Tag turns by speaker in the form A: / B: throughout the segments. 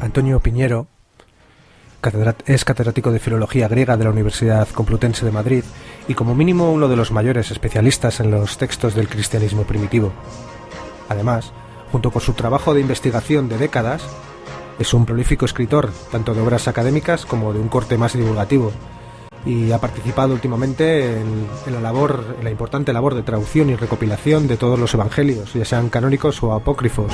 A: Antonio Piñero es catedrático de Filología Griega de la Universidad Complutense de Madrid y como mínimo uno de los mayores especialistas en los textos del cristianismo primitivo. Además, junto con su trabajo de investigación de décadas, es un prolífico escritor, tanto de obras académicas como de un corte más divulgativo, y ha participado últimamente en la importante labor de traducción y recopilación de todos los evangelios, ya sean canónicos o apócrifos.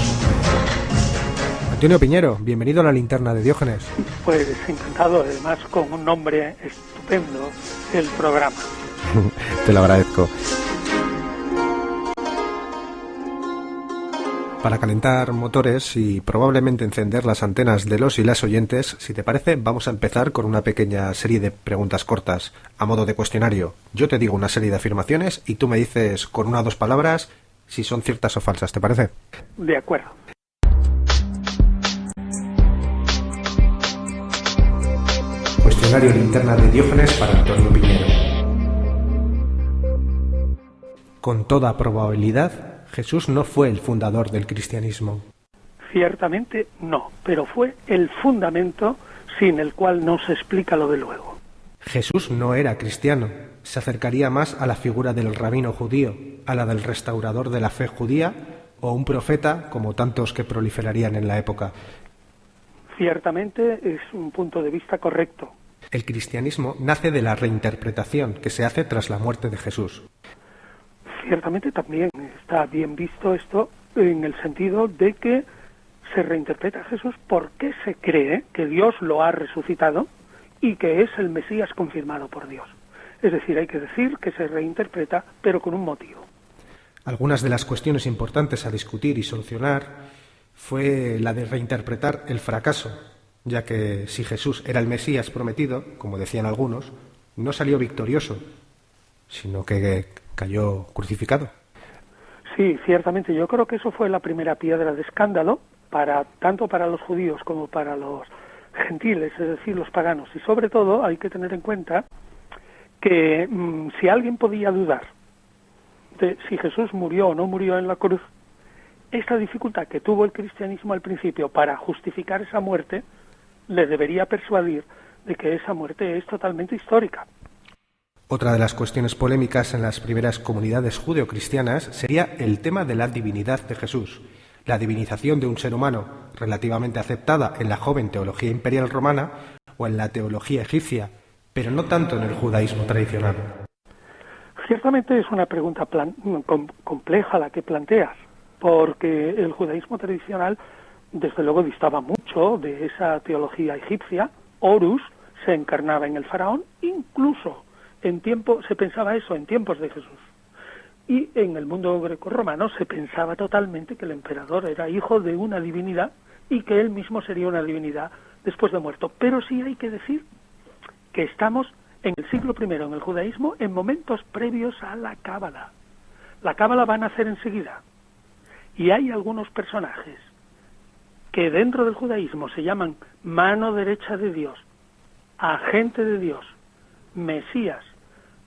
A: Antonio Piñero, bienvenido a la Linterna de Diógenes.
B: Pues encantado, además con un nombre estupendo, el programa.
A: Te lo agradezco. Para calentar motores y probablemente encender las antenas de los y las oyentes, si te parece, vamos a empezar con una pequeña serie de preguntas cortas, a modo de cuestionario. Yo te digo una serie de afirmaciones y tú me dices con una o dos palabras si son ciertas o falsas, ¿te parece?
B: De acuerdo.
A: Cuestionario Linterna de Diógenes para Antonio Piñero. Con toda probabilidad, Jesús no fue el fundador del cristianismo.
B: Ciertamente no, pero fue el fundamento sin el cual no se explica lo de luego.
A: Jesús no era cristiano, se acercaría más a la figura del rabino judío, a la del restaurador de la fe judía o un profeta como tantos que proliferarían en la época.
B: Ciertamente es un punto de vista correcto.
A: El cristianismo nace de la reinterpretación que se hace tras la muerte de Jesús.
B: Ciertamente también está bien visto esto en el sentido de que se reinterpreta a Jesús porque se cree que Dios lo ha resucitado y que es el Mesías confirmado por Dios. Es decir, hay que decir que se reinterpreta, pero con un motivo.
A: Algunas de las cuestiones importantes a discutir y solucionar fue la de reinterpretar el fracaso, ya que si Jesús era el Mesías prometido, como decían algunos, no salió victorioso, sino que cayó crucificado.
B: Sí, ciertamente. Yo creo que eso fue la primera piedra de escándalo, tanto para los judíos como para los gentiles, es decir, los paganos. Y sobre todo hay que tener en cuenta que si alguien podía dudar de si Jesús murió o no murió en la cruz, esa dificultad que tuvo el cristianismo al principio para justificar esa muerte le debería persuadir de que esa muerte es totalmente histórica.
A: Otra de las cuestiones polémicas en las primeras comunidades judeocristianas sería el tema de la divinidad de Jesús, la divinización de un ser humano, relativamente aceptada en la joven teología imperial romana o en la teología egipcia, pero no tanto en el judaísmo tradicional.
B: Ciertamente es una pregunta compleja la que planteas, porque el judaísmo tradicional desde luego distaba mucho de esa teología egipcia. Horus se encarnaba en el faraón, incluso se pensaba eso en tiempos de Jesús. Y en el mundo grecorromano se pensaba totalmente que el emperador era hijo de una divinidad y que él mismo sería una divinidad después de muerto. Pero sí hay que decir que estamos en el siglo I en el judaísmo en momentos previos a la Cábala. La Cábala va a nacer enseguida. Y hay algunos personajes que dentro del judaísmo se llaman mano derecha de Dios, agente de Dios, Mesías,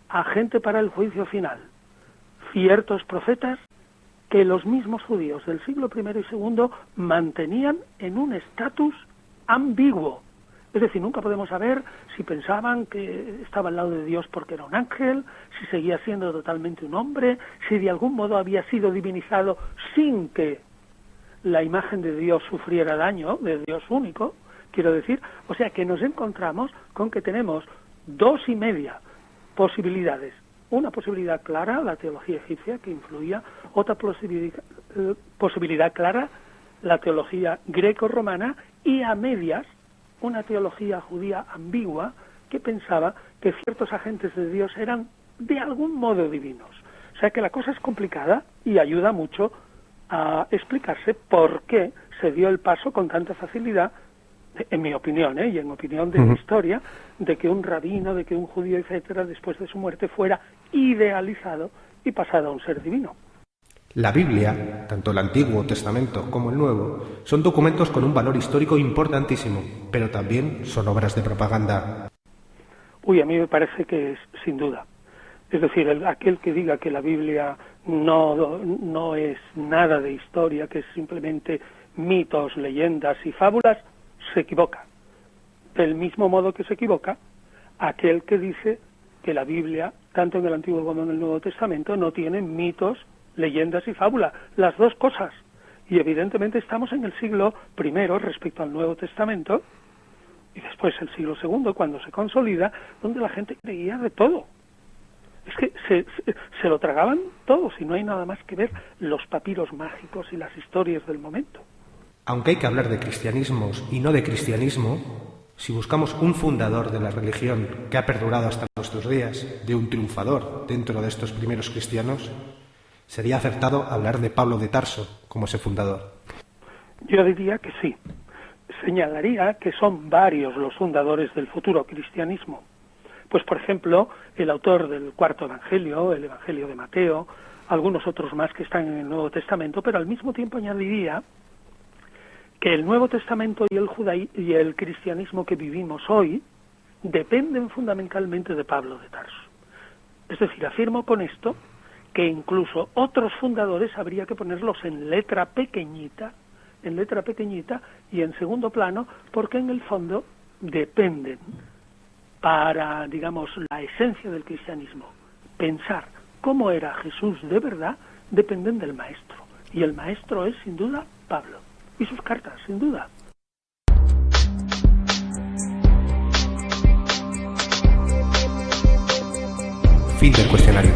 B: agente para el juicio final, ciertos profetas que los mismos judíos del siglo I y II mantenían en un estatus ambiguo. Es decir, nunca podemos saber si pensaban que estaba al lado de Dios porque era un ángel, si seguía siendo totalmente un hombre, si de algún modo había sido divinizado sin que la imagen de Dios sufriera daño, de Dios único, quiero decir. O sea que nos encontramos con que tenemos 2,5 posibilidades. Una posibilidad clara, la teología egipcia, que influía; otra posibilidad clara, la teología greco-romana; y a medias, una teología judía ambigua que pensaba que ciertos agentes de Dios eran de algún modo divinos. O sea que la cosa es complicada y ayuda mucho a explicarse por qué se dio el paso con tanta facilidad, en mi opinión, y en opinión de la historia, de que un rabino, de que un judío, etcétera, después de su muerte fuera idealizado y pasado a un ser divino.
A: La Biblia, tanto el Antiguo Testamento como el Nuevo, son documentos con un valor histórico importantísimo, pero también son obras de propaganda.
B: A mí me parece que es sin duda. Es decir, aquel que diga que la Biblia no es nada de historia, que es simplemente mitos, leyendas y fábulas, se equivoca. Del mismo modo que se equivoca aquel que dice que la Biblia, tanto en el Antiguo como en el Nuevo Testamento, no tiene mitos, leyendas y fábula, las dos cosas. Y evidentemente estamos en el siglo I respecto al Nuevo Testamento, y después el siglo II, cuando se consolida, donde la gente creía de todo. Es que se lo tragaban todo, si no hay nada más que ver los papiros mágicos y las historias del momento.
A: Aunque hay que hablar de cristianismos y no de cristianismo, si buscamos un fundador de la religión que ha perdurado hasta nuestros días, de un triunfador dentro de estos primeros cristianos, sería acertado hablar de Pablo de Tarso como ese fundador.
B: Yo diría que sí. Señalaría que son varios los fundadores del futuro cristianismo. Pues, por ejemplo, el autor del cuarto Evangelio, el Evangelio de Mateo, algunos otros más que están en el Nuevo Testamento, pero al mismo tiempo añadiría que el Nuevo Testamento y el cristianismo que vivimos hoy dependen fundamentalmente de Pablo de Tarso. Es decir, afirmo con esto que incluso otros fundadores habría que ponerlos en letra pequeñita y en segundo plano, porque en el fondo dependen para, digamos, la esencia del cristianismo, pensar cómo era Jesús de verdad, dependen del maestro. Y el maestro es, sin duda, Pablo. Y sus cartas, sin duda.
A: Fin del cuestionario.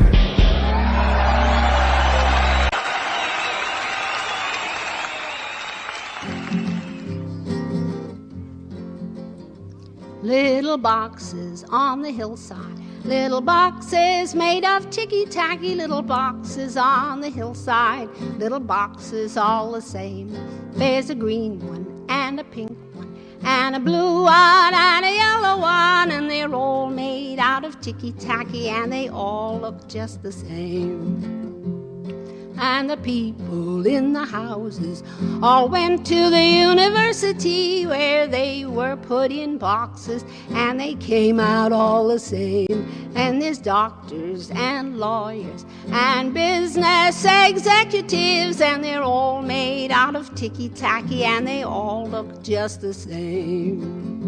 C: Little boxes on the hillside, little boxes made of ticky-tacky, little boxes on the hillside, little boxes all the same. There's a green one and a pink one and a blue one and a yellow one, and they're all made out of ticky-tacky and they all look just the same. And the people in the houses all went to the university, where they were put in boxes and they came out all the same. And there's doctors and lawyers and business executives, and they're all made out of ticky-tacky and they all look just the same.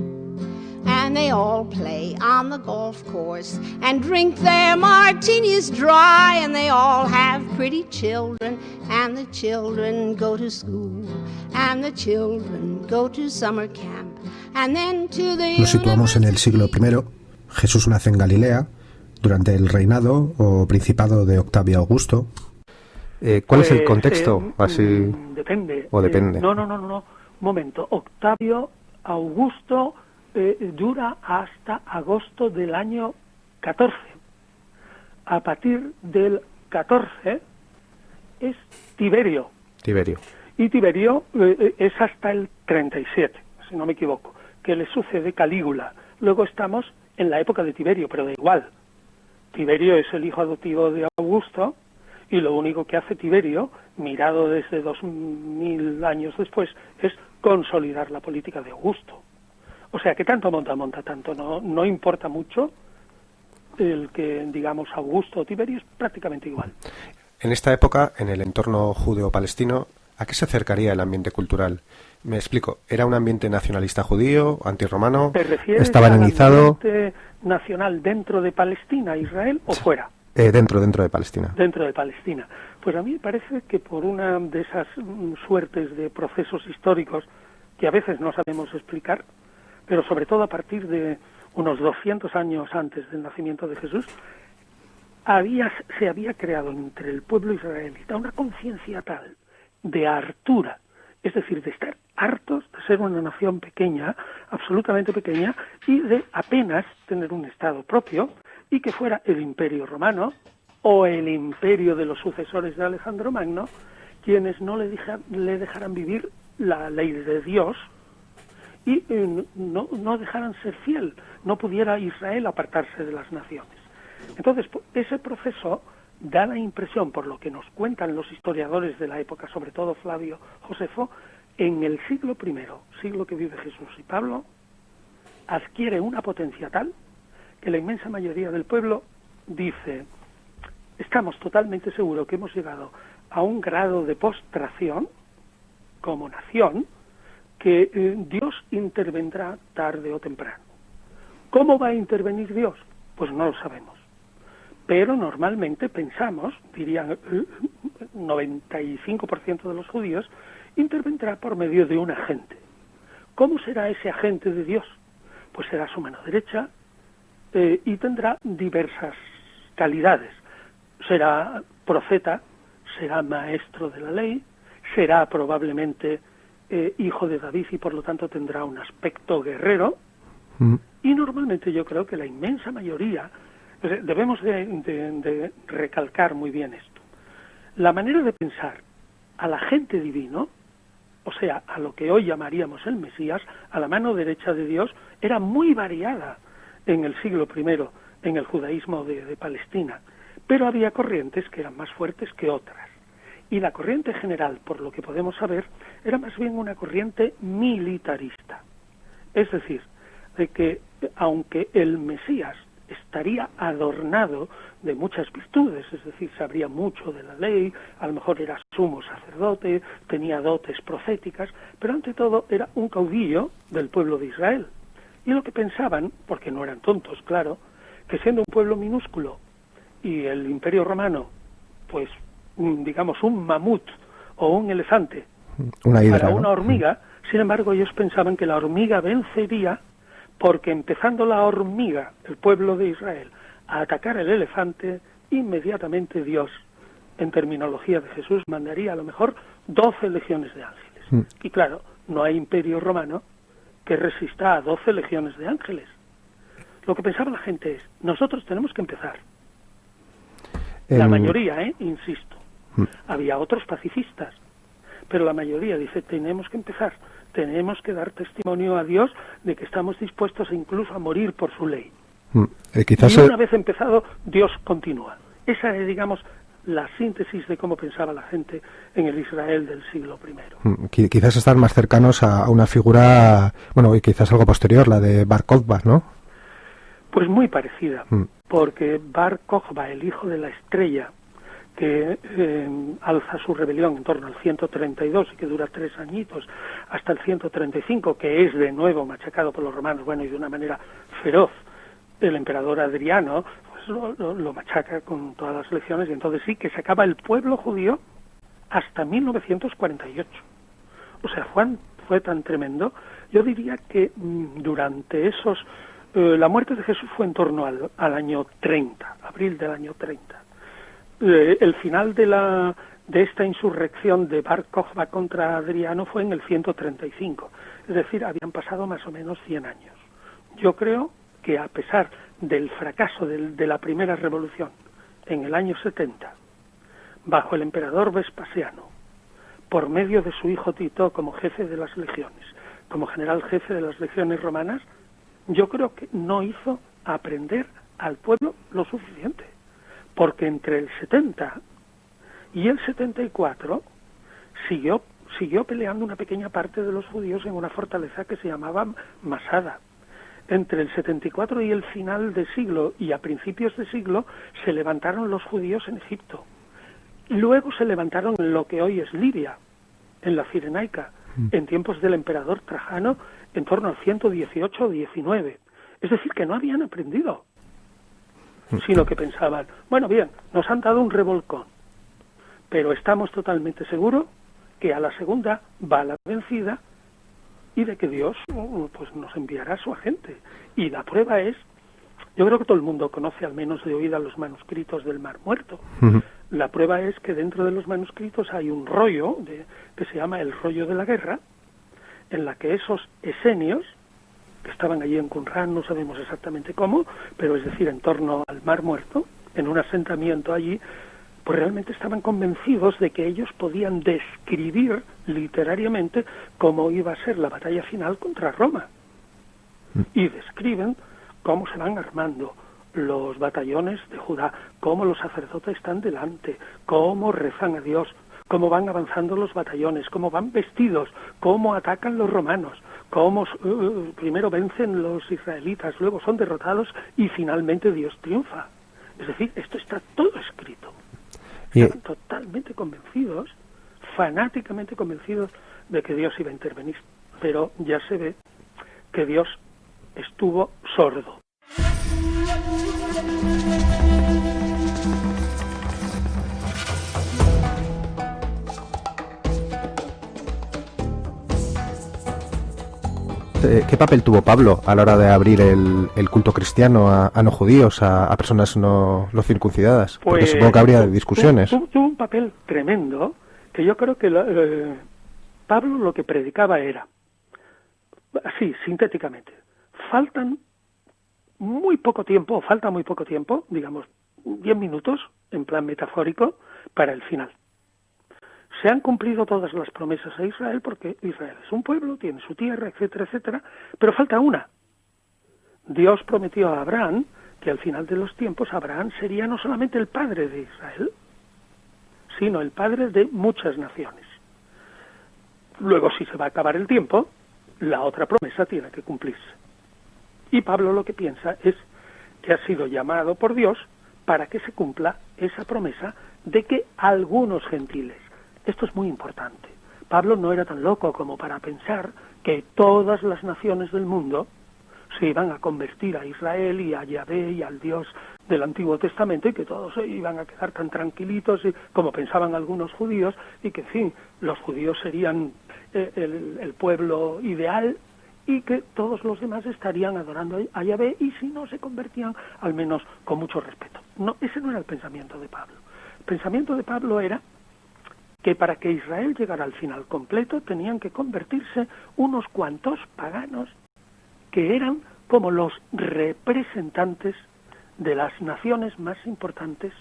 C: And they all play on the golf course and drink their martinis dry, and they all have pretty children, and the children go to school, and the children go to summer camp, and then to the...
A: Nos situamos en el siglo I. Jesús nace en Galilea durante el reinado o principado de Octavio Augusto. ¿Cuál es el contexto? Así...
B: Depende.
A: ¿O depende?
B: No. Un momento. Octavio Augusto dura hasta agosto del año 14. A partir del 14 es Tiberio. Y Tiberio es hasta el 37, si no me equivoco, que le sucede Calígula. Luego estamos en la época de Tiberio, pero da igual. Tiberio es el hijo adoptivo de Augusto, y lo único que hace Tiberio, mirado desde 2000 años después, es consolidar la política de Augusto. O sea que tanto monta tanto, no importa mucho el que, digamos, Augusto o Tiberio, es prácticamente igual.
A: En esta época, en el entorno judeo-palestino, ¿a qué se acercaría el ambiente cultural? Me explico, ¿era un ambiente nacionalista judío, antirromano?
B: ¿Te refieres
A: ¿Estaba helenizado?
B: al ambiente nacional dentro de Palestina, Israel, o fuera?
A: Dentro de Palestina.
B: Dentro de Palestina. Pues a mí me parece que por una de esas suertes de procesos históricos que a veces no sabemos explicar, pero sobre todo a partir de unos 200 años antes del nacimiento de Jesús, se había creado entre el pueblo israelita una conciencia tal de hartura, es decir, de estar hartos de ser una nación pequeña, absolutamente pequeña, y de apenas tener un Estado propio, y que fuera el Imperio Romano o el imperio de los sucesores de Alejandro Magno quienes no le dejaran vivir la ley de Dios, y no dejaran ser fiel, no pudiera Israel apartarse de las naciones. Entonces, ese proceso da la impresión, por lo que nos cuentan los historiadores de la época, sobre todo Flavio Josefo, en el siglo I, siglo que vive Jesús y Pablo, adquiere una potencia tal que la inmensa mayoría del pueblo dice: estamos totalmente seguros que hemos llegado a un grado de postración como nación, que Dios intervendrá tarde o temprano. ¿Cómo va a intervenir Dios? Pues no lo sabemos. Pero normalmente pensamos, dirían el 95% de los judíos, intervendrá por medio de un agente. ¿Cómo será ese agente de Dios? Pues será su mano derecha y tendrá diversas calidades. Será profeta, será maestro de la ley, será probablemente hijo de David y por lo tanto tendrá un aspecto guerrero. Y normalmente yo creo que la inmensa mayoría, debemos de recalcar muy bien esto. La manera de pensar al agente divino, o sea, a lo que hoy llamaríamos el Mesías, a la mano derecha de Dios, era muy variada en el siglo I, en el judaísmo de Palestina, pero había corrientes que eran más fuertes que otras. Y la corriente general, por lo que podemos saber, era más bien una corriente militarista. Es decir, de que aunque el Mesías estaría adornado de muchas virtudes, es decir, sabría mucho de la ley, a lo mejor era sumo sacerdote, tenía dotes proféticas, pero ante todo era un caudillo del pueblo de Israel. Y lo que pensaban, porque no eran tontos, claro, que siendo un pueblo minúsculo y el Imperio Romano, pues, digamos, un mamut o un elefante
A: una hidra,
B: para
A: ¿no?
B: una hormiga, sin embargo ellos pensaban que la hormiga vencería porque empezando la hormiga, el pueblo de Israel, a atacar el elefante, inmediatamente Dios, en terminología de Jesús, mandaría a lo mejor 12 legiones de ángeles. Y claro, no hay imperio romano que resista a 12 legiones de ángeles. Lo que pensaba la gente es, nosotros tenemos que empezar. La mayoría, insisto. Había otros pacifistas, pero la mayoría dice, tenemos que empezar. Tenemos que dar testimonio a Dios de que estamos dispuestos incluso a morir por su ley. Y una vez empezado, Dios continúa. Esa es, digamos, la síntesis de cómo pensaba la gente en el Israel del siglo I.
A: Quizás están más cercanos a una figura, bueno, y quizás algo posterior, la de Bar Kokhba, ¿no?
B: Pues muy parecida, porque Bar Kokhba, el hijo de la estrella, que alza su rebelión en torno al 132 y que dura 3 añitos hasta el 135, que es de nuevo machacado por los romanos, bueno, y de una manera feroz. El emperador Adriano pues lo machaca con todas las legiones y entonces sí que se acaba el pueblo judío hasta 1948. O sea, fue tan tremendo. Yo diría que durante esos... la muerte de Jesús fue en torno al año 30, abril del año 30. El final de esta insurrección de Bar Kokhba contra Adriano fue en el 135, es decir, habían pasado más o menos 100 años. Yo creo que a pesar del fracaso de la primera revolución en el año 70, bajo el emperador Vespasiano, por medio de su hijo Tito como jefe de las legiones, como general jefe de las legiones romanas, yo creo que no hizo aprender al pueblo lo suficiente. Porque entre el 70 y el 74 siguió peleando una pequeña parte de los judíos en una fortaleza que se llamaba Masada. Entre el 74 y el final de siglo y a principios de siglo se levantaron los judíos en Egipto. Luego se levantaron en lo que hoy es Libia, en la Cirenaica, en tiempos del emperador Trajano, en torno al 118 o 19. Es decir, que no habían aprendido, sino que pensaban, bueno, bien, nos han dado un revolcón, pero estamos totalmente seguros que a la segunda va la vencida y de que Dios pues nos enviará a su agente. Y la prueba es, yo creo que todo el mundo conoce al menos de oída los manuscritos del Mar Muerto. La prueba es que dentro de los manuscritos hay un rollo que se llama el rollo de la guerra, en la que esos esenios, que estaban allí en Qumran, no sabemos exactamente cómo, pero es decir, en torno al Mar Muerto, en un asentamiento allí, pues realmente estaban convencidos de que ellos podían describir literariamente cómo iba a ser la batalla final contra Roma. Y describen cómo se van armando los batallones de Judá, cómo los sacerdotes están delante, cómo rezan a Dios, cómo van avanzando los batallones, cómo van vestidos, cómo atacan los romanos, cómo primero vencen los israelitas, luego son derrotados y finalmente Dios triunfa. Es decir, esto está todo escrito. Estaban totalmente convencidos, fanáticamente convencidos de que Dios iba a intervenir. pero ya se ve que Dios estuvo sordo.
A: ¿Qué papel tuvo Pablo a la hora de abrir el culto cristiano a no judíos, a personas no circuncidadas? Porque
B: Pues,
A: supongo que habría discusiones.
B: Tuvo un papel tremendo, que yo creo que Pablo lo que predicaba era, así, sintéticamente, falta muy poco tiempo, digamos 10 minutos, en plan metafórico, para el final. Se han cumplido todas las promesas a Israel porque Israel es un pueblo, tiene su tierra, etcétera, etcétera, pero falta una. Dios prometió a Abraham que al final de los tiempos Abraham sería no solamente el padre de Israel, sino el padre de muchas naciones. Luego, si se va a acabar el tiempo, la otra promesa tiene que cumplirse. Y Pablo lo que piensa es que ha sido llamado por Dios para que se cumpla esa promesa de que algunos gentiles. Esto es muy importante. Pablo no era tan loco como para pensar que todas las naciones del mundo se iban a convertir a Israel y a Yahvé y al Dios del Antiguo Testamento y que todos se iban a quedar tan tranquilitos como pensaban algunos judíos y que, en fin, los judíos serían el pueblo ideal y que todos los demás estarían adorando a Yahvé y si no se convertían, al menos con mucho respeto. No, ese no era el pensamiento de Pablo. El pensamiento de Pablo era que para que Israel llegara al final completo tenían que convertirse unos cuantos paganos que eran como los representantes de las naciones más importantes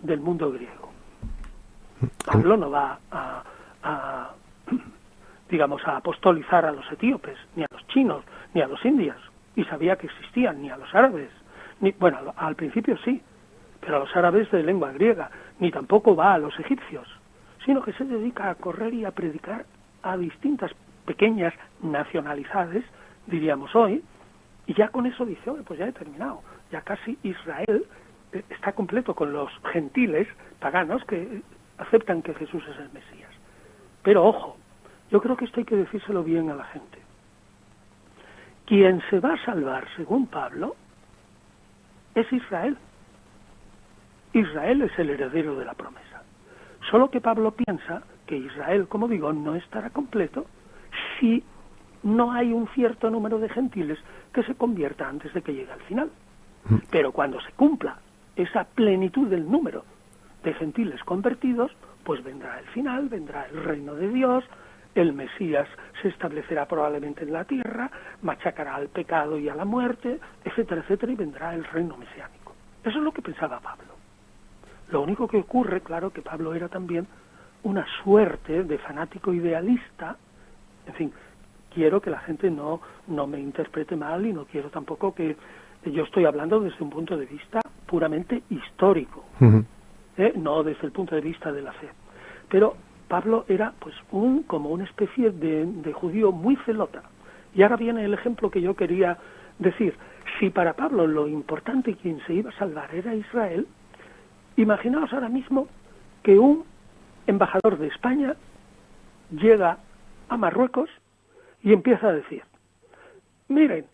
B: del mundo griego. Pablo no va a apostolizar a los etíopes, ni a los chinos, ni a los indios, y sabía que existían, ni a los árabes, al principio sí, pero a los árabes de lengua griega, ni tampoco va a los egipcios, sino que se dedica a correr y a predicar a distintas pequeñas nacionalidades, diríamos hoy, y ya con eso dice, pues ya he terminado, ya casi Israel está completo con los gentiles paganos que aceptan que Jesús es el Mesías. Pero ojo, yo creo que esto hay que decírselo bien a la gente. Quien se va a salvar, según Pablo, es Israel. Israel es el heredero de la promesa. Solo que Pablo piensa que Israel, como digo, no estará completo si no hay un cierto número de gentiles que se convierta antes de que llegue al final. Pero cuando se cumpla esa plenitud del número de gentiles convertidos, pues vendrá el final, vendrá el reino de Dios, el Mesías se establecerá probablemente en la tierra, machacará al pecado y a la muerte, etcétera, etcétera, y vendrá el reino mesiánico. Eso es lo que pensaba Pablo. Lo único que ocurre, claro, que Pablo era también una suerte de fanático idealista. En fin, quiero que la gente no me interprete mal y no quiero tampoco que yo estoy hablando desde un punto de vista puramente histórico, no desde el punto de vista de la fe. Pero Pablo era pues como una especie de judío muy celota. Y ahora viene el ejemplo que yo quería decir. Si para Pablo lo importante y quien se iba a salvar era Israel, imaginaos ahora mismo que un embajador de España llega a Marruecos y empieza a decir, miren,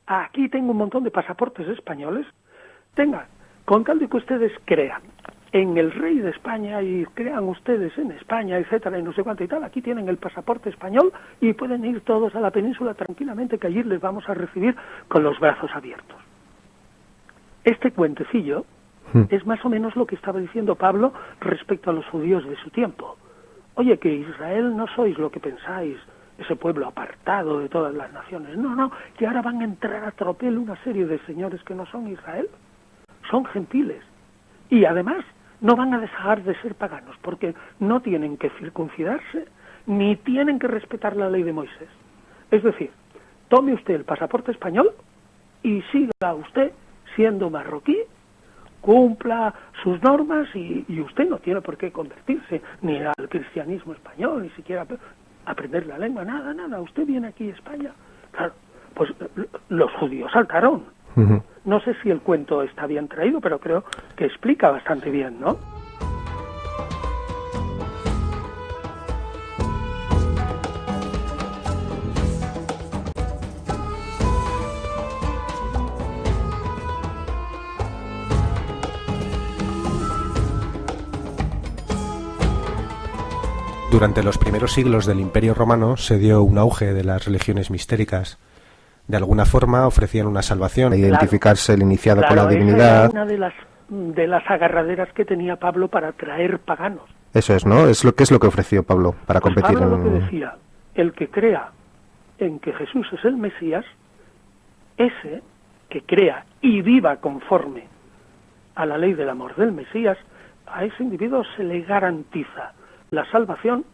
B: aquí tengo un montón de pasaportes españoles, tengan, con tal de que ustedes crean en el rey de España y crean ustedes en España, etcétera, y no sé cuánto y tal, aquí tienen el pasaporte español y pueden ir todos a la península tranquilamente, que allí les vamos a recibir con los brazos abiertos. Este cuentecillo es más o menos lo que estaba diciendo Pablo respecto a los judíos de su tiempo. Oye, que Israel no sois lo que pensáis, ese pueblo apartado de todas las naciones. No, que ahora van a entrar a tropel una serie de señores que no son Israel, son gentiles. Y además no van a dejar de ser paganos, porque no tienen que circuncidarse, ni tienen que respetar la ley de Moisés. Es decir, tome usted el pasaporte español y siga usted siendo marroquí, cumpla sus normas y usted no tiene por qué convertirse ni al cristianismo español, ni siquiera aprender la lengua, nada. Usted viene aquí a España. Claro, pues los judíos saltaron. No sé si el cuento está bien traído, pero creo que explica bastante bien, ¿no?
A: Durante los primeros siglos del Imperio Romano se dio un auge de las religiones mistéricas. De alguna forma ofrecían una salvación, identificarse el iniciado con la divinidad.
B: Esa era una de las agarraderas que tenía Pablo para atraer paganos.
A: Eso es, ¿no? ¿Qué es lo que ofreció Pablo para competir?
B: Pablo lo que decía, el que crea en que Jesús es el Mesías, ese que crea y viva conforme a la ley del amor del Mesías, a ese individuo se le garantiza la salvación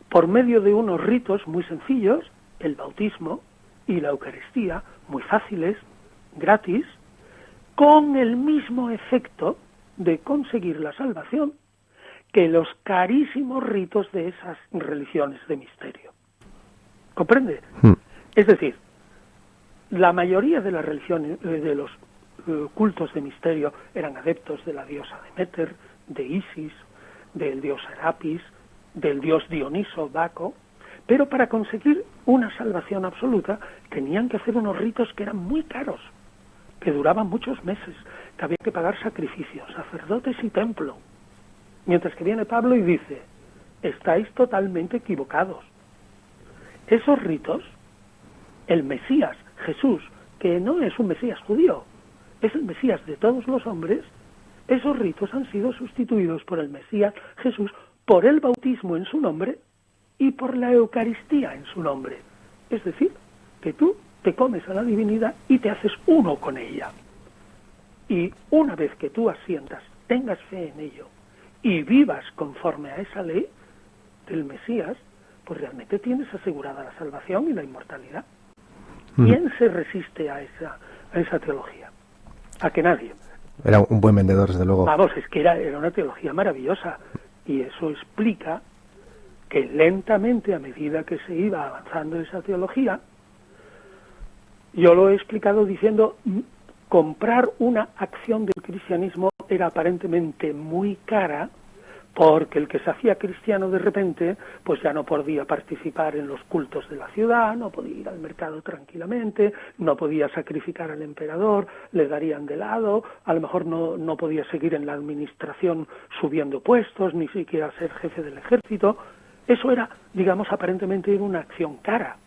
B: por medio de unos ritos muy sencillos, el bautismo y la Eucaristía, muy fáciles, gratis, con el mismo efecto de conseguir la salvación que los carísimos ritos de esas religiones de misterio. ¿Comprende? Es decir, la mayoría de las religiones, de los cultos de misterio, eran adeptos de la diosa Deméter, de Isis, del dios Serapis, del dios Dioniso, Baco, pero para conseguir una salvación absoluta tenían que hacer unos ritos que eran muy caros, que duraban muchos meses, que había que pagar sacrificios, sacerdotes y templo. Mientras que viene Pablo y dice, estáis totalmente equivocados. Esos ritos, el Mesías, Jesús, que no es un Mesías judío, es el Mesías de todos los hombres, esos ritos han sido sustituidos por el Mesías, Jesús, por el bautismo en su nombre y por la Eucaristía en su nombre. Es decir, que tú te comes a la divinidad y te haces uno con ella. Y una vez que tú asientas, tengas fe en ello y vivas conforme a esa ley del Mesías, pues realmente tienes asegurada la salvación y la inmortalidad. ¿Quién se resiste a esa teología? A que nadie.
A: Era un buen vendedor, desde luego.
B: Vamos, es que era una teología maravillosa, y eso explica que lentamente, a medida que se iba avanzando esa teología, yo lo he explicado diciendo, comprar una acción del cristianismo era aparentemente muy cara, porque el que se hacía cristiano de repente, pues ya no podía participar en los cultos de la ciudad, no podía ir al mercado tranquilamente, no podía sacrificar al emperador, le darían de lado, a lo mejor no podía seguir en la administración subiendo puestos, ni siquiera ser jefe del ejército. Eso era, digamos, aparentemente una acción cara.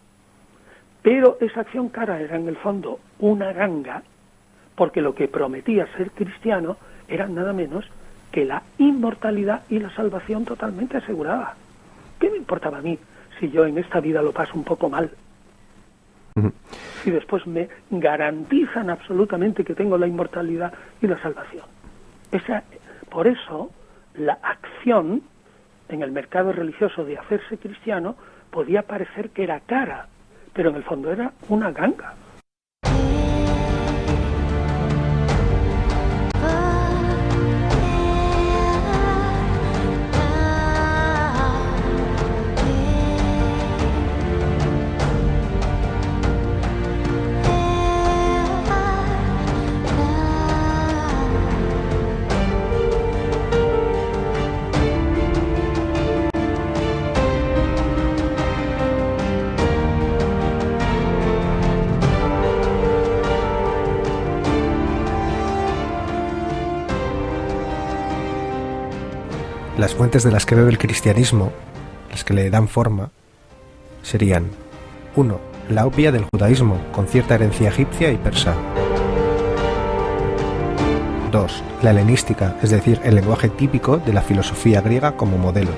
B: Pero esa acción cara era en el fondo una ganga, porque lo que prometía ser cristiano era nada menos que la inmortalidad y la salvación totalmente asegurada. ¿Qué me importaba a mí si yo en esta vida lo paso un poco mal? Si después me garantizan absolutamente que tengo la inmortalidad y la salvación. Por eso, la acción en el mercado religioso de hacerse cristiano podía parecer que era cara, pero en el fondo era una ganga.
A: Las fuentes de las que bebe el cristianismo, las que le dan forma, serían 1. La obvia del judaísmo, con cierta herencia egipcia y persa. 2. La helenística, es decir, el lenguaje típico de la filosofía griega como modelo.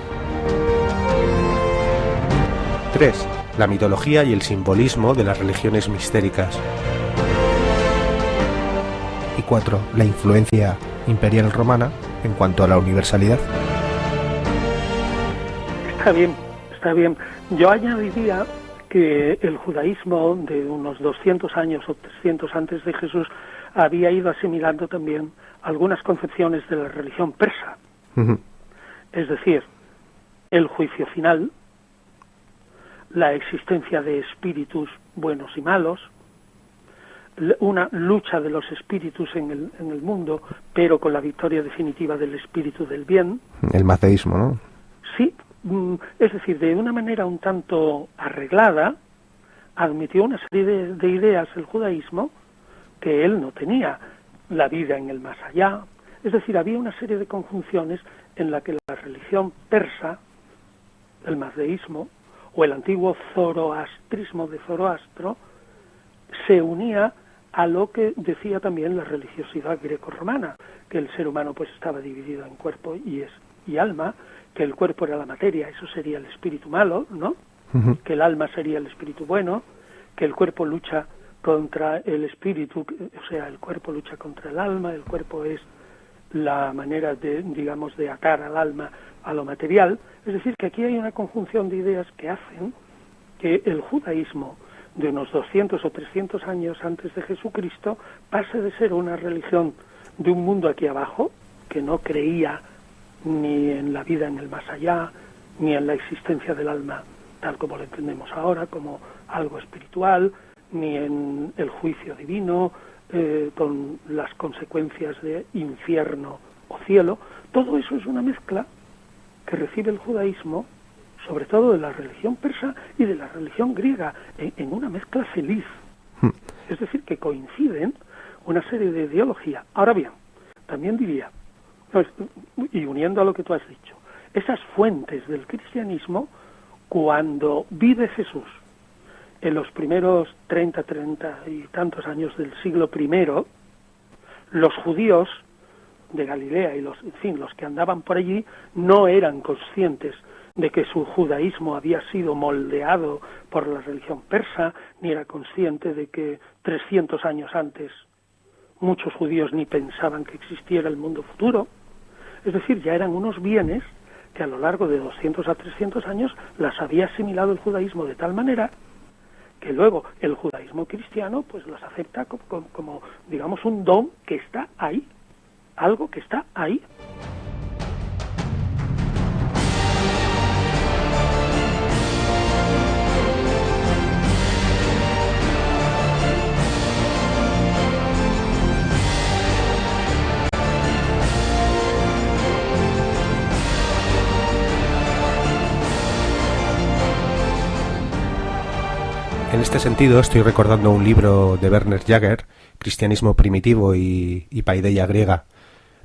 A: 3. La mitología y el simbolismo de las religiones mistéricas. Y 4. La influencia imperial romana en cuanto a la universalidad.
B: Está bien. Yo añadiría que el judaísmo de unos 200 años o 300 antes de Jesús había ido asimilando también algunas concepciones de la religión persa. Es decir, el juicio final, la existencia de espíritus buenos y malos, una lucha de los espíritus en el mundo, pero con la victoria definitiva del espíritu del bien.
A: El maceísmo, ¿no?
B: Sí. Es decir, de una manera un tanto arreglada, admitió una serie de ideas el judaísmo que él no tenía, la vida en el más allá. Es decir, había una serie de conjunciones en la que la religión persa, el mazdeísmo o el antiguo zoroastrismo de Zoroastro se unía a lo que decía también la religiosidad grecorromana, que el ser humano pues estaba dividido en cuerpo y alma, que el cuerpo era la materia, eso sería el espíritu malo, ¿no? Uh-huh. Que el alma sería el espíritu bueno, que el cuerpo lucha contra el espíritu, o sea, el cuerpo lucha contra el alma, el cuerpo es la manera de, digamos, de atar al alma a lo material. Es decir, que aquí hay una conjunción de ideas que hacen que el judaísmo de unos 200 o 300 años antes de Jesucristo pase de ser una religión de un mundo aquí abajo, que no creía ni en la vida en el más allá, ni en la existencia del alma tal como lo entendemos ahora, como algo espiritual, ni en el juicio divino, con las consecuencias de infierno o cielo. Todo eso es una mezcla que recibe el judaísmo, sobre todo de la religión persa y de la religión griega, en una mezcla feliz. Es decir, que coinciden una serie de ideología. Ahora bien, también diría, y uniendo a lo que tú has dicho, esas fuentes del cristianismo, cuando vive Jesús en los primeros 30 y tantos años del siglo I, los judíos de Galilea y los que andaban por allí no eran conscientes de que su judaísmo había sido moldeado por la religión persa, ni era consciente de que 300 años antes muchos judíos ni pensaban que existiera el mundo futuro. Es decir, ya eran unos bienes que a lo largo de 200 a 300 años las había asimilado el judaísmo de tal manera que luego el judaísmo cristiano pues los acepta como digamos, un don que está ahí, algo que está ahí.
A: En este sentido, estoy recordando un libro de Werner Jaeger, Cristianismo primitivo y Paideia griega.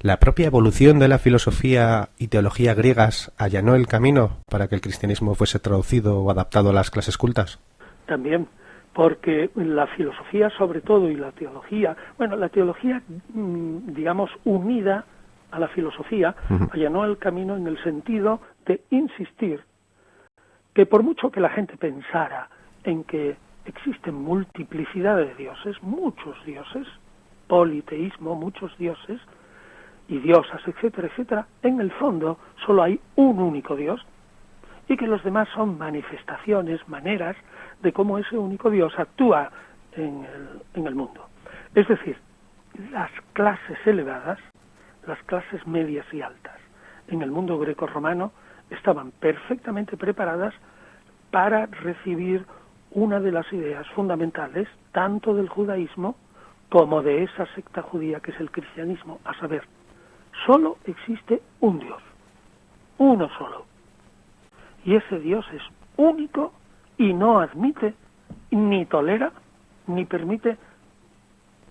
A: ¿La propia evolución de la filosofía y teología griegas allanó el camino para que el cristianismo fuese traducido o adaptado a las clases cultas?
B: También, porque la filosofía sobre todo y la teología, la teología, digamos, unida a la filosofía, allanó el camino en el sentido de insistir que por mucho que la gente pensara en que existen multiplicidad de dioses, muchos dioses, politeísmo, muchos dioses y diosas, etcétera, etcétera, en el fondo solo hay un único Dios y que los demás son manifestaciones, maneras de cómo ese único Dios actúa en el mundo. Es decir, las clases elevadas, las clases medias y altas en el mundo grecorromano estaban perfectamente preparadas para recibir una de las ideas fundamentales tanto del judaísmo como de esa secta judía que es el cristianismo, a saber, solo existe un Dios, uno solo, y ese Dios es único y no admite, ni tolera, ni permite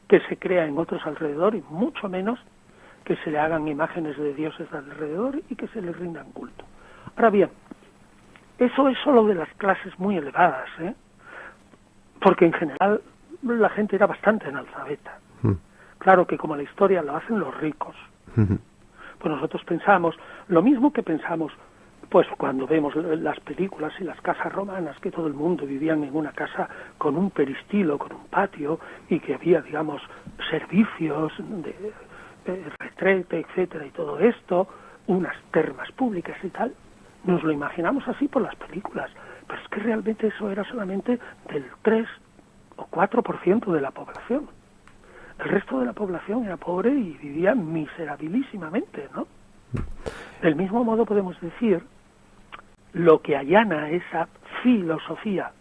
B: que se crea en otros alrededor, y mucho menos que se le hagan imágenes de dioses alrededor y que se le rindan culto. Ahora bien, eso es solo de las clases muy elevadas, porque en general la gente era bastante analfabeta. Claro que como la historia lo hacen los ricos. Pues nosotros pensamos lo mismo que pensamos pues cuando vemos las películas y las casas romanas, que todo el mundo vivían en una casa con un peristilo, con un patio, y que había, digamos, servicios de retrete, etcétera, y todo esto, unas termas públicas y tal. Nos lo imaginamos así por las películas, pero es que realmente eso era solamente del 3 o 4% de la población. El resto de la población era pobre y vivía miserabilísimamente, ¿no? Del mismo modo podemos decir lo que allana esa filosofía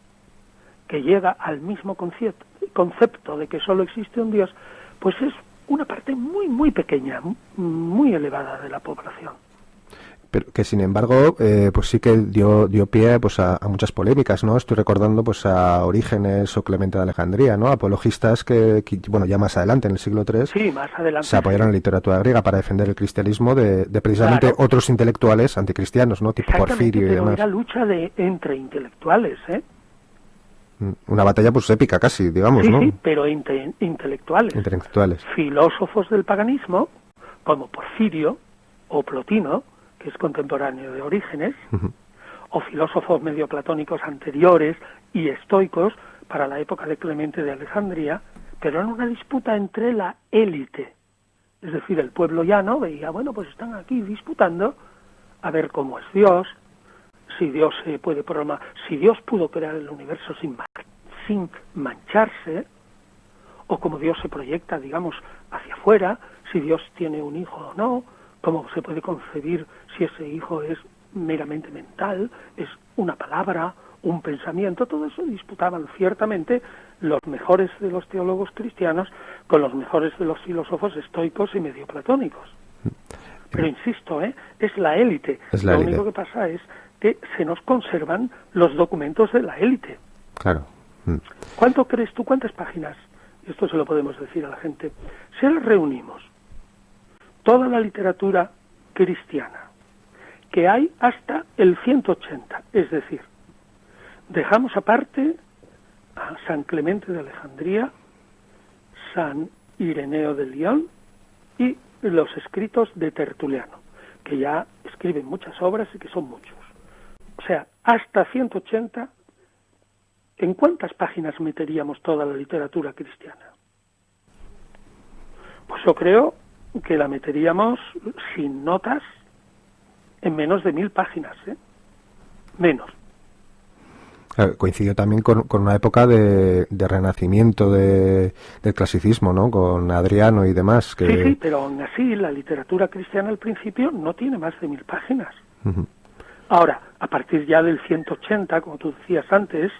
B: que llega al mismo concepto de que solo existe un Dios, pues es una parte muy, muy pequeña, muy elevada de la población.
A: pero que sin embargo pues sí que dio pie pues a muchas polémicas, ¿no? Estoy recordando pues a Orígenes o Clemente de Alejandría, ¿no? Apologistas que bueno, ya más adelante en el siglo III
B: sí, más adelante,
A: se apoyaron en la literatura griega para defender el cristianismo de precisamente
B: claro,
A: otros intelectuales anticristianos, ¿no? Tipo Porfirio y
B: pero
A: demás.
B: era lucha entre intelectuales, ¿eh?
A: Una batalla pues épica casi, digamos,
B: sí,
A: ¿no?
B: Sí, pero intelectuales.
A: Intelectuales.
B: Filósofos del paganismo, como Porfirio o Plotino, que es contemporáneo de Orígenes, o filósofos medioplatónicos anteriores y estoicos para la época de Clemente de Alejandría, pero en una disputa entre la élite. Es decir, el pueblo llano veía, bueno, pues están aquí disputando a ver cómo es Dios, si Dios se puede programar, si Dios pudo crear el universo sin mancharse, o cómo Dios se proyecta, digamos, hacia afuera, si Dios tiene un hijo o no, cómo se puede concebir si ese hijo es meramente mental, es una palabra, un pensamiento. Todo eso disputaban ciertamente los mejores de los teólogos cristianos con los mejores de los filósofos estoicos y medioplatónicos. Pero insisto, es la élite. Lo único que pasa es que se nos conservan los documentos de la élite.
A: Claro.
B: ¿Cuánto crees tú? ¿Cuántas páginas? Esto se lo podemos decir a la gente. Si reunimos toda la literatura cristiana que hay hasta el 180, es decir, dejamos aparte a San Clemente de Alejandría, San Ireneo de Lyon y los escritos de Tertuliano, que ya escriben muchas obras y que son muchos. O sea, hasta 180, ¿en cuántas páginas meteríamos toda la literatura cristiana? Pues yo creo que la meteríamos sin notas en menos de 1000 páginas, menos.
A: Coincidió también con una época de renacimiento del clasicismo, ¿no? Con Adriano y demás. Que...
B: Sí, pero aún así la literatura cristiana al principio no tiene más de 1000 páginas. Ahora, a partir ya del 180, como tú decías antes,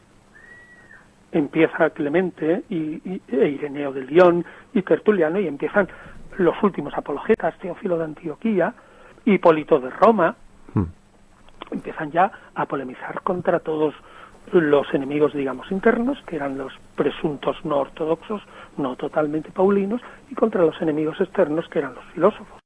B: empieza Clemente e Ireneo de Lyon y Tertuliano, y empiezan los últimos apologetas, Teófilo de Antioquía, Hipólito de Roma, empiezan ya a polemizar contra todos los enemigos, digamos, internos, que eran los presuntos no ortodoxos, no totalmente paulinos, y contra los enemigos externos, que eran los filósofos.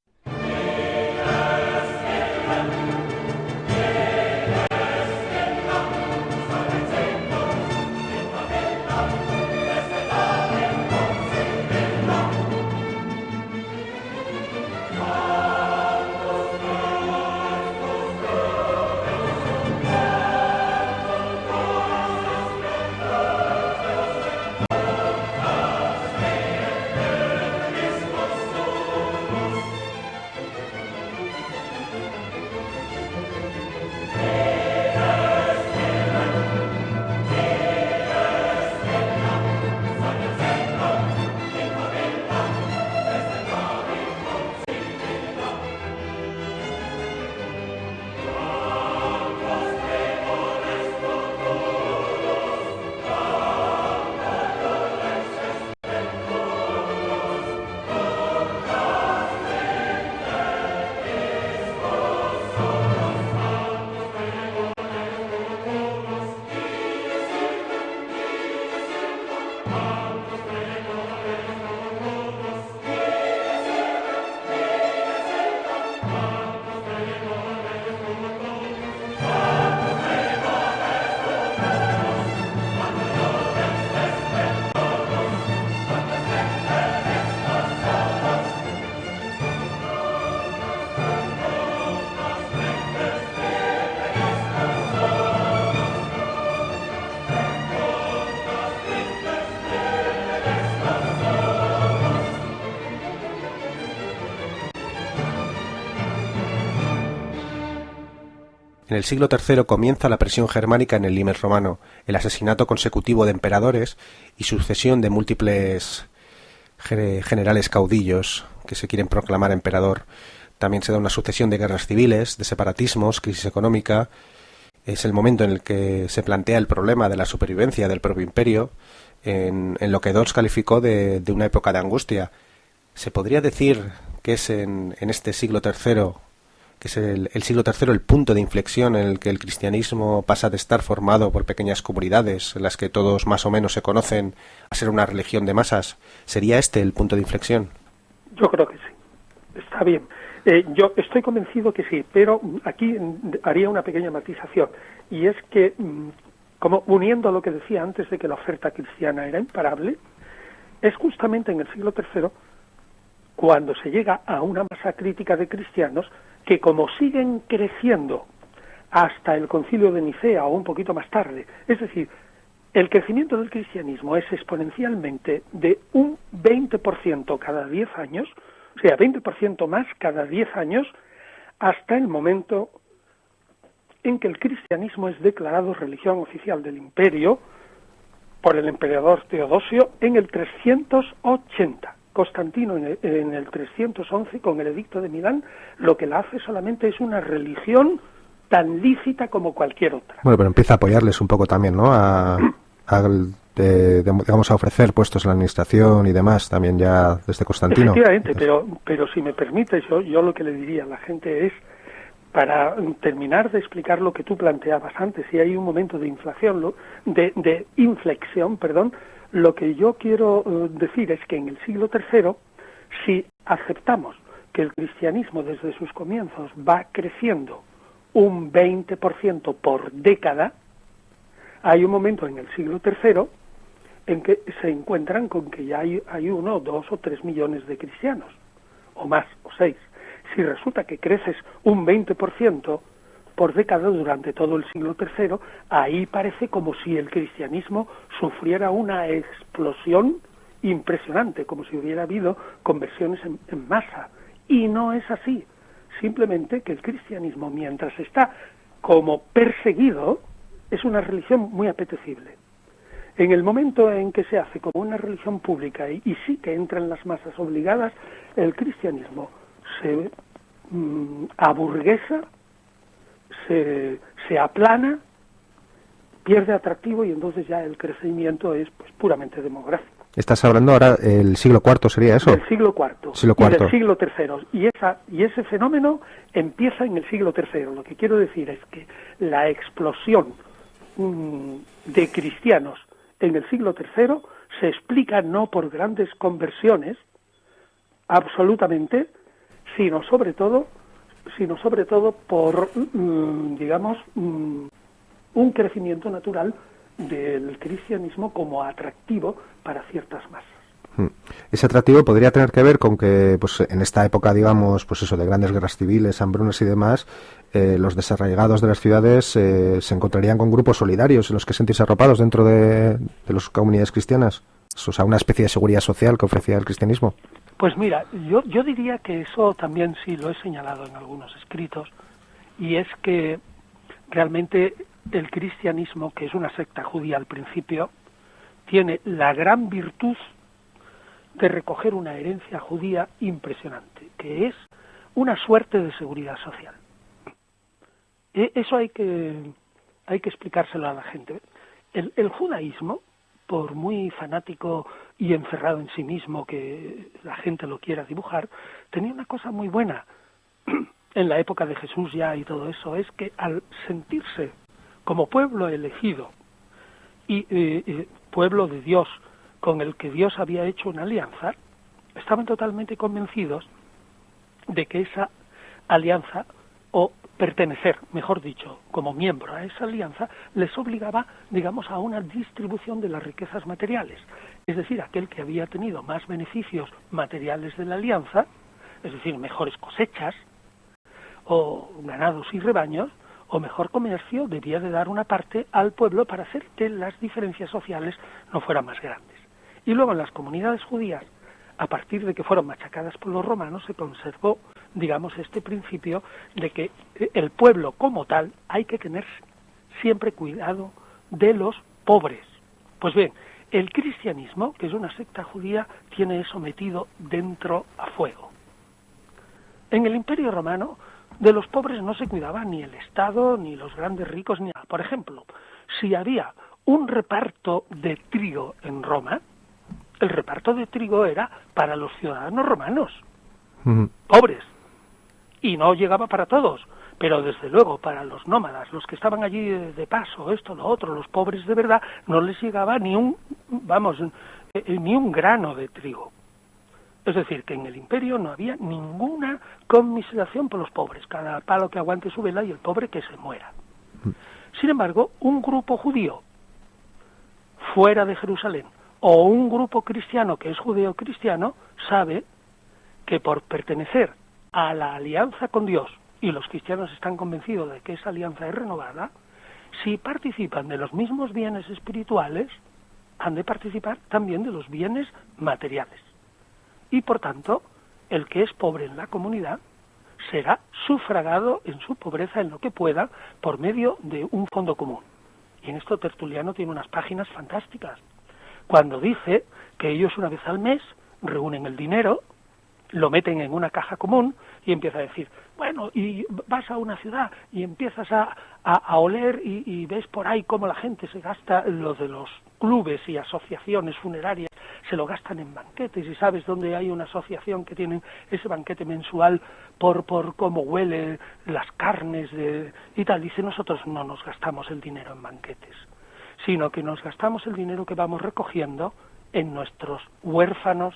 A: En el siglo III comienza la presión germánica en el limes romano, el asesinato consecutivo de emperadores y sucesión de múltiples generales caudillos que se quieren proclamar emperador. También se da una sucesión de guerras civiles, de separatismos, crisis económica. Es el momento en el que se plantea el problema de la supervivencia del propio imperio, en lo que Dodds calificó de una época de angustia. ¿Se podría decir que es en este siglo III que es el siglo III, el punto de inflexión en el que el cristianismo pasa de estar formado por pequeñas comunidades en las que todos más o menos se conocen a ser una religión de masas. ¿Sería este el punto de inflexión?
B: Yo creo que sí. Está bien. Yo estoy convencido que sí, pero aquí haría una pequeña matización, y es que, como uniendo lo que decía antes de que la oferta cristiana era imparable, es justamente en el siglo III cuando se llega a una masa crítica de cristianos que, como siguen creciendo hasta el Concilio de Nicea o un poquito más tarde, es decir, el crecimiento del cristianismo es exponencialmente de un 20% cada 10 años, o sea, 20% más cada 10 años, hasta el momento en que el cristianismo es declarado religión oficial del imperio por el emperador Teodosio en el 380. Constantino en el 311, con el Edicto de Milán, lo que la hace solamente es una religión tan lícita como cualquier otra.
A: Bueno, pero empieza a apoyarles un poco también, ¿no? Digamos, a ofrecer puestos en la administración y demás, también ya desde Constantino.
B: Efectivamente, pero si me permites, yo lo que le diría a la gente es, para terminar de explicar lo que tú planteabas antes, si hay un momento de inflexión, lo que yo quiero decir es que en el siglo III, si aceptamos que el cristianismo desde sus comienzos va creciendo un 20% por década, hay un momento en el siglo III en que se encuentran con que ya hay 1, 2 o 3 millones de cristianos, o más, o 6. Si resulta que creces un 20% por década durante todo el siglo III, ahí parece como si el cristianismo sufriera una explosión impresionante, como si hubiera habido conversiones en masa. Y no es así. Simplemente que el cristianismo, mientras está como perseguido, es una religión muy apetecible. En el momento en que se hace como una religión pública y sí que entran las masas obligadas, el cristianismo se aburguesa, se aplana, pierde atractivo, y entonces ya el crecimiento es pues puramente demográfico.
A: Estás hablando ahora el siglo IV, ¿sería eso?
B: Del siglo IV. Y del siglo III. Y ese fenómeno empieza en el siglo III. Lo que quiero decir es que la explosión de cristianos en el siglo III se explica no por grandes conversiones, absolutamente, sino sobre todo por, digamos, un crecimiento natural del cristianismo como atractivo para ciertas masas.
A: Ese atractivo podría tener que ver con que, pues, en esta época, digamos, pues eso, de grandes guerras civiles, hambrunas y demás, los desarraigados de las ciudades se encontrarían con grupos solidarios en los que sentirse arropados dentro de las comunidades cristianas. O sea, una especie de seguridad social que ofrecía el cristianismo.
B: Pues mira, yo diría que eso también sí lo he señalado en algunos escritos, y es que realmente el cristianismo, que es una secta judía al principio, tiene la gran virtud de recoger una herencia judía impresionante, que es una suerte de seguridad social. Eso hay que explicárselo a la gente. El judaísmo, por muy fanático y encerrado en sí mismo que la gente lo quiera dibujar, tenía una cosa muy buena en la época de Jesús ya y todo eso, es que al sentirse como pueblo elegido y pueblo de Dios, con el que Dios había hecho una alianza, estaban totalmente convencidos de que esa alianza, o pertenecer, mejor dicho, como miembro a esa alianza, les obligaba, digamos, a una distribución de las riquezas materiales. Es decir, aquel que había tenido más beneficios materiales de la alianza, es decir, mejores cosechas, o ganados y rebaños, o mejor comercio, debía de dar una parte al pueblo para hacer que las diferencias sociales no fueran más grandes. Y luego en las comunidades judías, a partir de que fueron machacadas por los romanos, se conservó, digamos, este principio de que el pueblo como tal hay que tener siempre cuidado de los pobres. Pues bien, el cristianismo, que es una secta judía, tiene eso metido dentro a fuego. En el Imperio Romano, de los pobres no se cuidaba ni el Estado, ni los grandes ricos, ni nada. Por ejemplo, si había un reparto de trigo en Roma, el reparto de trigo era para los ciudadanos romanos, pobres. y no llegaba para todos, pero desde luego para los nómadas, los que estaban allí de paso, esto, lo otro, los pobres de verdad, no les llegaba ni un grano de trigo. Es decir, que en el imperio no había ninguna conmiseración por los pobres, cada palo que aguante su vela y el pobre que se muera. Sin embargo, un grupo judío fuera de Jerusalén o un grupo cristiano que es judeo-cristiano sabe que por pertenecer a la alianza con Dios, y los cristianos están convencidos de que esa alianza es renovada, si participan de los mismos bienes espirituales, han de participar también de los bienes materiales. Y por tanto, el que es pobre en la comunidad será sufragado en su pobreza en lo que pueda por medio de un fondo común. Y en esto Tertuliano tiene unas páginas fantásticas, cuando dice que ellos una vez al mes reúnen el dinero, lo meten en una caja común y empieza a decir, bueno, y vas a una ciudad y empiezas a oler y ves por ahí cómo la gente se gasta, lo de los clubes y asociaciones funerarias, se lo gastan en banquetes, y sabes dónde hay una asociación que tienen ese banquete mensual por cómo huele las carnes y tal. Dice, nosotros no nos gastamos el dinero en banquetes, sino que nos gastamos el dinero que vamos recogiendo en nuestros huérfanos,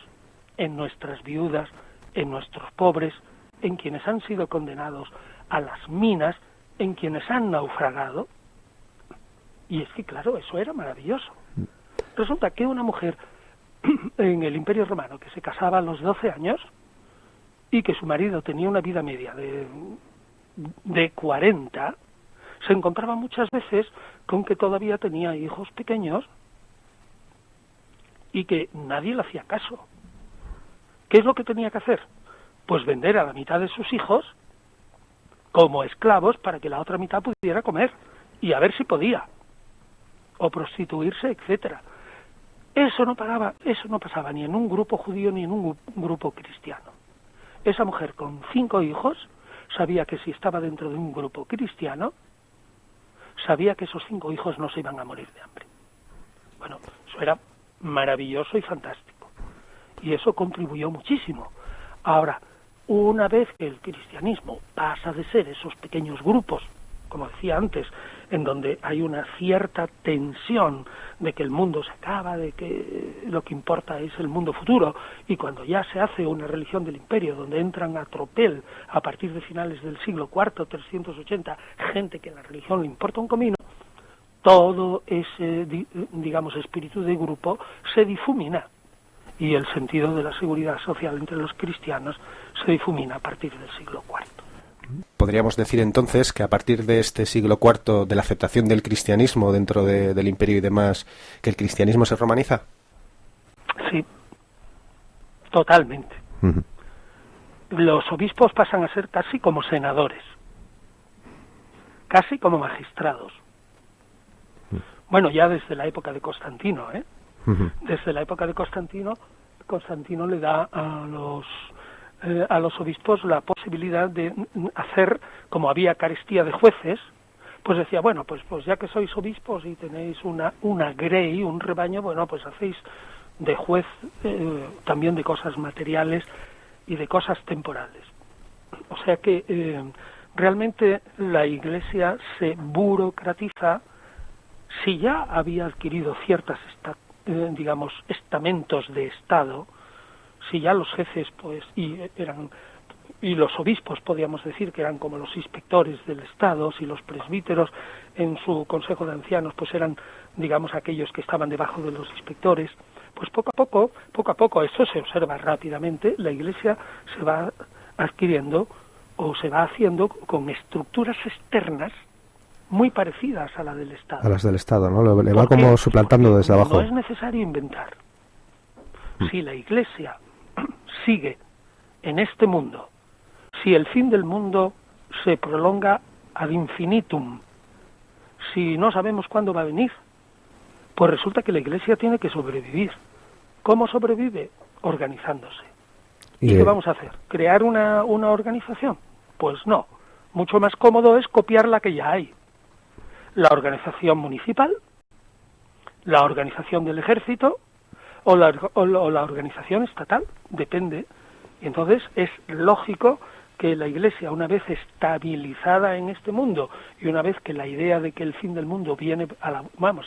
B: en nuestras viudas, en nuestros pobres, en quienes han sido condenados a las minas, en quienes han naufragado. Y es que, claro, eso era maravilloso. Resulta que una mujer en el Imperio Romano que se casaba a los 12 años y que su marido tenía una vida media de 40, se encontraba muchas veces con que todavía tenía hijos pequeños y que nadie le hacía caso. ¿Qué es lo que tenía que hacer? Pues vender a la mitad de sus hijos como esclavos para que la otra mitad pudiera comer y a ver si podía, o prostituirse, etcétera. Eso no pasaba ni en un grupo judío ni en un grupo cristiano. Esa mujer con 5 hijos sabía que si estaba dentro de un grupo cristiano, sabía que esos 5 hijos no se iban a morir de hambre. Bueno, eso era maravilloso y fantástico. Y eso contribuyó muchísimo. Ahora, una vez que el cristianismo pasa de ser esos pequeños grupos, como decía antes, en donde hay una cierta tensión de que el mundo se acaba, de que lo que importa es el mundo futuro, y cuando ya se hace una religión del imperio, donde entran a tropel, a partir de finales del siglo IV, 380, gente que la religión le importa un comino, todo ese, digamos, espíritu de grupo se difumina, y el sentido de la seguridad social entre los cristianos se difumina a partir del siglo IV.
A: Podríamos decir entonces que a partir de este siglo IV, de la aceptación del cristianismo dentro del imperio y demás, que el cristianismo se romaniza.
B: Sí, totalmente.
A: Uh-huh.
B: Los obispos pasan a ser casi como senadores, casi como magistrados. Uh-huh. Bueno, ya desde la época de Constantino, uh-huh. Desde la época de Constantino le da a los obispos la posibilidad de hacer, como había carestía de jueces, pues decía, bueno, pues ya que sois obispos y tenéis una grey, un rebaño, bueno, pues hacéis de juez también de cosas materiales y de cosas temporales. O sea que realmente la Iglesia se burocratiza. Si ya había adquirido ciertas estamentos de Estado, si ya los jefes y los obispos, podríamos decir que eran como los inspectores del Estado, si los presbíteros en su consejo de ancianos pues eran, digamos, aquellos que estaban debajo de los inspectores, pues poco a poco, eso se observa rápidamente, la Iglesia se va adquiriendo o se va haciendo con estructuras externas muy parecidas a la del Estado.
A: A las del Estado, ¿no? Le va como suplantando desde abajo.
B: No es necesario inventar. Si la Iglesia sigue en este mundo, si el fin del mundo se prolonga ad infinitum, si no sabemos cuándo va a venir, pues resulta que la Iglesia tiene que sobrevivir. ¿Cómo sobrevive? Organizándose. ¿Y qué vamos a hacer? ¿Crear una organización? Pues no. Mucho más cómodo es copiar la que ya hay. La organización municipal, la organización del ejército o la organización estatal, depende. Y entonces es lógico que la Iglesia, una vez estabilizada en este mundo y una vez que la idea de que el fin del mundo viene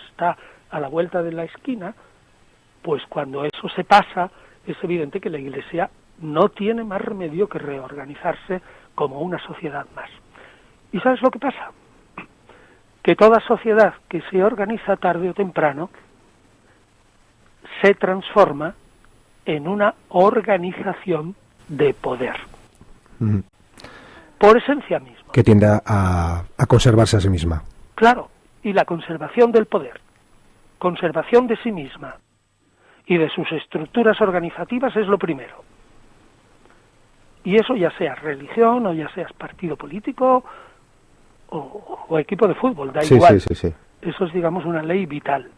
B: está a la vuelta de la esquina, pues cuando eso se pasa, es evidente que la Iglesia no tiene más remedio que reorganizarse como una sociedad más. ¿Y sabes lo que pasa? Que toda sociedad que se organiza tarde o temprano se transforma en una organización de poder. Por esencia misma.
A: Que tiende a conservarse a sí misma.
B: Claro, y la conservación del poder, conservación de sí misma y de sus estructuras organizativas es lo primero. Y eso ya sea religión, o ya seas partido político, o equipo de fútbol, da igual.
A: Sí.
B: Eso es, digamos, una ley vital.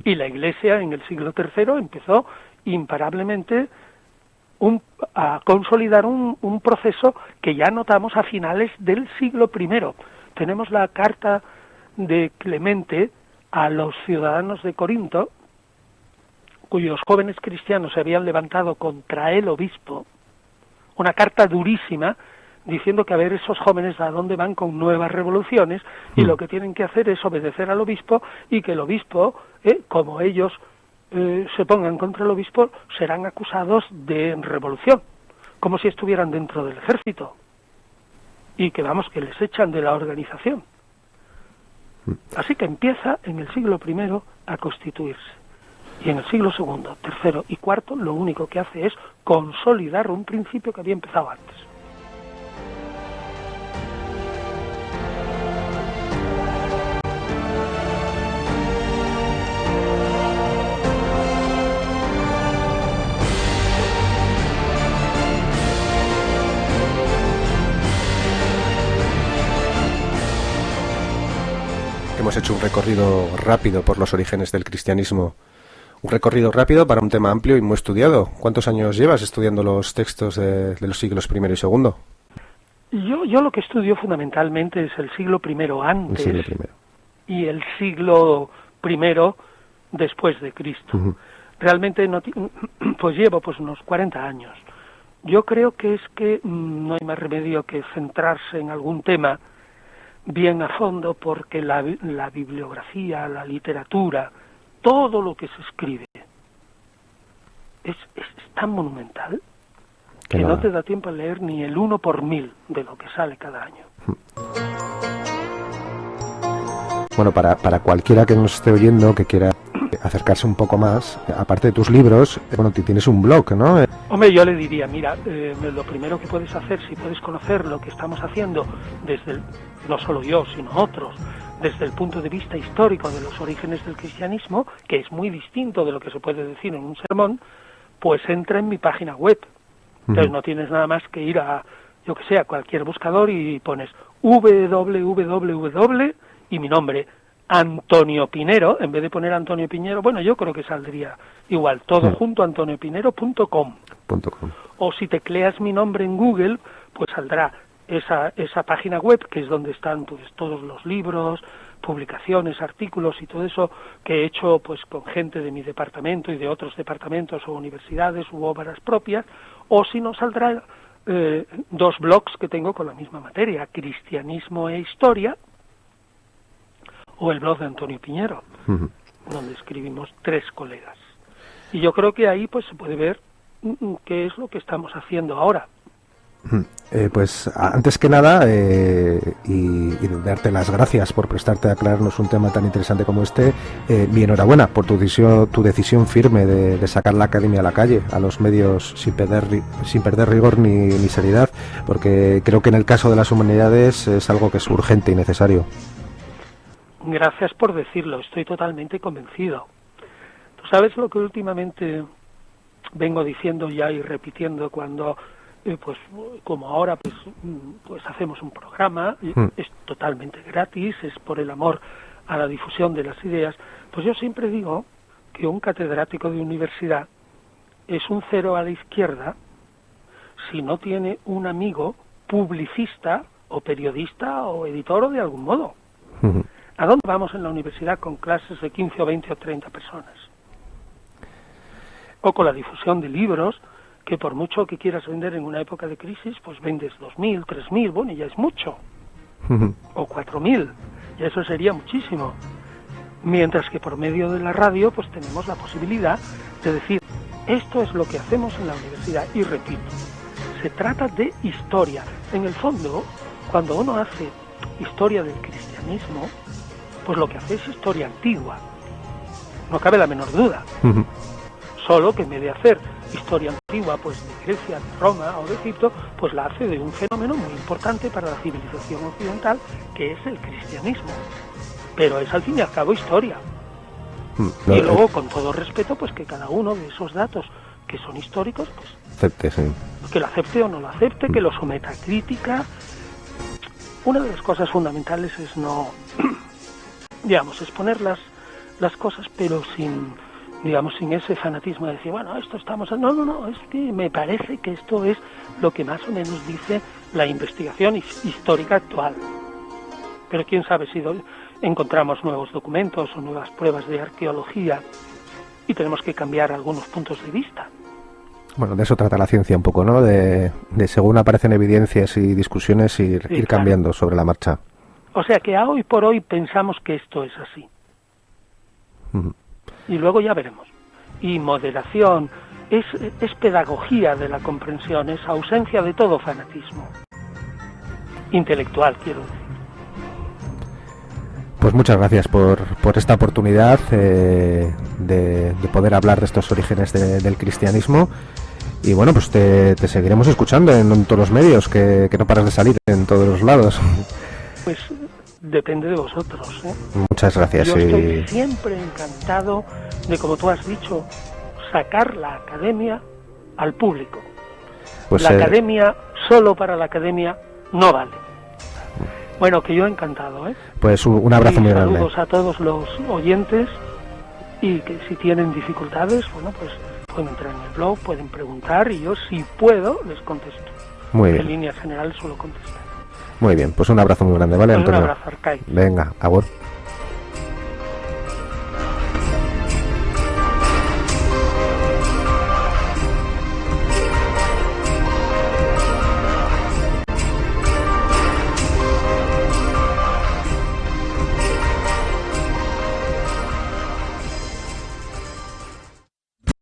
B: Y la Iglesia en el siglo III empezó imparablemente a consolidar un proceso que ya notamos a finales del siglo I. Tenemos la carta de Clemente a los ciudadanos de Corinto, cuyos jóvenes cristianos se habían levantado contra el obispo, una carta durísima, diciendo que a ver esos jóvenes a dónde van con nuevas revoluciones, y lo que tienen que hacer es obedecer al obispo, y que el obispo, como ellos se pongan contra el obispo, serán acusados de revolución, como si estuvieran dentro del ejército, y que que les echan de la organización. Así que empieza en el siglo I a constituirse. Y en el siglo II, III y IV lo único que hace es consolidar un principio que había empezado antes.
A: Hemos hecho un recorrido rápido por los orígenes del cristianismo. Un recorrido rápido para un tema amplio y muy estudiado. ¿Cuántos años llevas estudiando los textos de los siglos I y II?
B: Yo lo que estudio fundamentalmente es el siglo I antes
A: el siglo I.
B: Y el siglo I después de Cristo. Realmente pues llevo unos 40 años. Yo creo que es que no hay más remedio que centrarse en algún tema bien a fondo, porque la bibliografía, la literatura, todo lo que se escribe es tan monumental que no te da tiempo a leer ni el 1 por 1000 de lo que sale cada año.
A: Bueno, para cualquiera que nos esté oyendo, que quiera acercarse un poco más, aparte de tus libros, bueno, tienes un blog, ¿no?
B: Hombre, yo le diría, mira, lo primero que puedes hacer, si puedes conocer lo que estamos haciendo desde no solo yo, sino otros, desde el punto de vista histórico de los orígenes del cristianismo, que es muy distinto de lo que se puede decir en un sermón, pues entra en mi página web. Entonces no tienes nada más que ir a, yo que sé, a cualquier buscador y pones www y mi nombre, Antonio Pinero, en vez de poner Antonio Piñero, bueno, yo creo que saldría igual, todo junto, antoniopinero.com. O si tecleas mi nombre en Google, pues saldrá esa página web, que es donde están pues todos los libros, publicaciones, artículos y todo eso que he hecho pues con gente de mi departamento y de otros departamentos o universidades u obras propias, o si no saldrá 2 blogs que tengo con la misma materia, Cristianismo e Historia, o el blog de Antonio Piñero, donde escribimos 3 colegas. Y yo creo que ahí pues se puede ver qué es lo que estamos haciendo ahora.
A: Pues antes que nada, y darte las gracias por prestarte a aclararnos un tema tan interesante como este, mi enhorabuena por tu decisión firme de sacar la academia a la calle, a los medios, sin perder rigor ni seriedad, porque creo que en el caso de las humanidades es algo que es urgente y necesario.
B: Gracias por decirlo, estoy totalmente convencido. ¿Tú sabes lo que últimamente vengo diciendo ya y repitiendo cuando, pues como ahora, pues hacemos un programa, es totalmente gratis, es por el amor a la difusión de las ideas? Pues yo siempre digo que un catedrático de universidad es un 0 a la izquierda si no tiene un amigo publicista o periodista o editor o de algún modo. ¿A dónde vamos en la universidad con clases de 15 o 20 o 30 personas? O con la difusión de libros que por mucho que quieras vender en una época de crisis, pues vendes 2.000, 3.000, bueno, ya es mucho, o 4.000, y eso sería muchísimo. Mientras que por medio de la radio, pues tenemos la posibilidad de decir, esto es lo que hacemos en la universidad, y repito, se trata de historia. En el fondo, cuando uno hace historia del cristianismo, pues lo que hace es historia antigua, no cabe la menor duda. Solo que en vez de hacer historia antigua, pues de Grecia, de Roma o de Egipto, pues la hace de un fenómeno muy importante para la civilización occidental, que es el cristianismo. Pero es al fin y al cabo historia. Y luego, con todo respeto, pues que cada uno de esos datos que son históricos, pues
A: acepte, sí.
B: Que lo acepte o no lo acepte, que lo someta a crítica. Una de las cosas fundamentales es no, digamos, exponer las cosas, pero sin ese fanatismo de decir, bueno, esto estamos... No, es que me parece que esto es lo que más o menos dice la investigación histórica actual. Pero quién sabe si encontramos nuevos documentos o nuevas pruebas de arqueología y tenemos que cambiar algunos puntos de vista.
A: Bueno, de eso trata la ciencia un poco, ¿no? De según aparecen evidencias y discusiones, ir cambiando sobre la marcha.
B: O sea que a hoy por hoy pensamos que esto es así. Y luego ya veremos. Y moderación, es pedagogía de la comprensión, es ausencia de todo fanatismo. Intelectual, quiero decir.
A: Pues muchas gracias por esta oportunidad de poder hablar de estos orígenes del cristianismo. Y bueno, pues te seguiremos escuchando en todos los medios, que no paras de salir en todos los lados.
B: Pues depende de vosotros, ¿eh?
A: Muchas gracias.
B: Yo estoy siempre encantado de, como tú has dicho, sacar la academia al público. Pues la academia, solo para la academia, no vale. Bueno, que yo encantado, ¿eh?
A: Pues un abrazo muy grande.
B: Saludos a todos los oyentes, y que si tienen dificultades, bueno, pues pueden entrar en el blog, pueden preguntar, y yo, si puedo, les contesto.
A: Muy bien.
B: En líneas generales suelo contestar.
A: Muy bien, pues un abrazo muy grande, ¿vale,
B: Pues
A: Antonio?
B: un abrazo, Arcai.
A: Venga, agur.